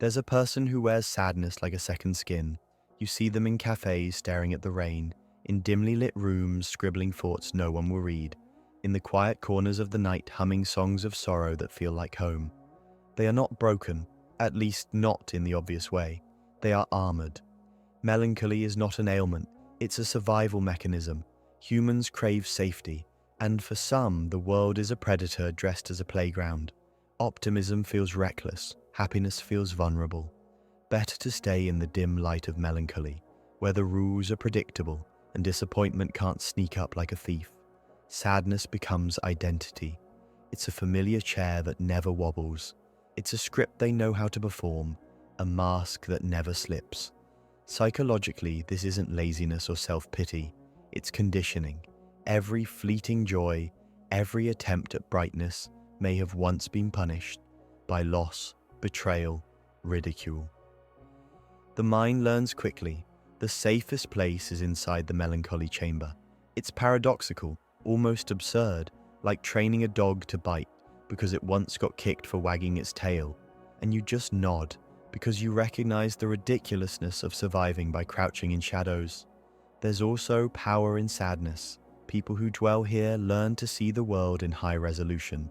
There's a person who wears sadness like a second skin. You see them in cafes staring at the rain, in dimly lit rooms scribbling thoughts no one will read, in the quiet corners of the night humming songs of sorrow that feel like home. They are not broken, at least not in the obvious way. They are armored. Melancholy is not an ailment, it's a survival mechanism. Humans crave safety, and for some, the world is a predator dressed as a playground. Optimism feels reckless, happiness feels vulnerable. Better to stay in the dim light of melancholy, where the rules are predictable and disappointment can't sneak up like a thief. Sadness becomes identity. It's a familiar chair that never wobbles. It's a script they know how to perform, a mask that never slips. Psychologically, this isn't laziness or self-pity, it's conditioning. Every fleeting joy, every attempt at brightness may have once been punished by loss, betrayal, ridicule. The mind learns quickly. The safest place is inside the melancholy chamber. It's paradoxical, almost absurd, like training a dog to bite because it once got kicked for wagging its tail, and you just nod because you recognize the ridiculousness of surviving by crouching in shadows. There's also power in sadness. People who dwell here learn to see the world in high resolution.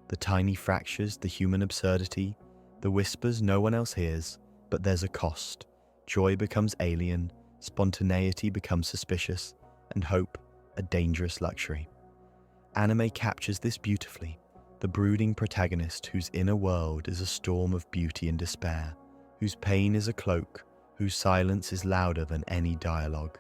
The tiny fractures, the human absurdity, the whispers no one else hears, but there's a cost. Joy becomes alien, spontaneity becomes suspicious, and hope a dangerous luxury. Anime captures this beautifully. The brooding protagonist whose inner world is a storm of beauty and despair, whose pain is a cloak, whose silence is louder than any dialogue.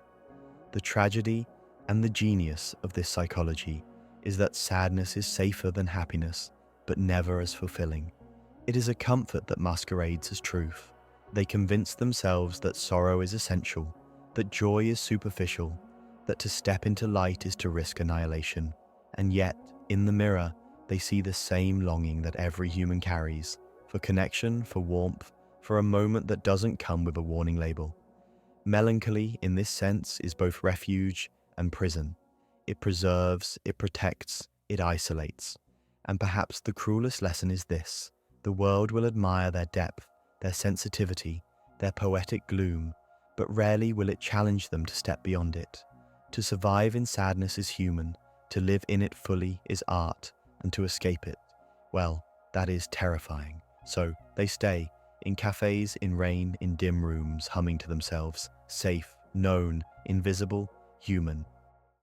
The tragedy and the genius of this psychology is that sadness is safer than happiness, but never as fulfilling. It is a comfort that masquerades as truth. They convince themselves that sorrow is essential, that joy is superficial, that to step into light is to risk annihilation. And yet, in the mirror, they see the same longing that every human carries, for connection, for warmth, for a moment that doesn't come with a warning label. Melancholy, in this sense, is both refuge and prison. It preserves, it protects, it isolates. And perhaps the cruelest lesson is this: the world will admire their depth, their sensitivity, their poetic gloom, but rarely will it challenge them to step beyond it. To survive in sadness is human, to live in it fully is art, and to escape it, well, that is terrifying. So they stay, in cafes, in rain, in dim rooms, humming to themselves, safe, known, invisible, human.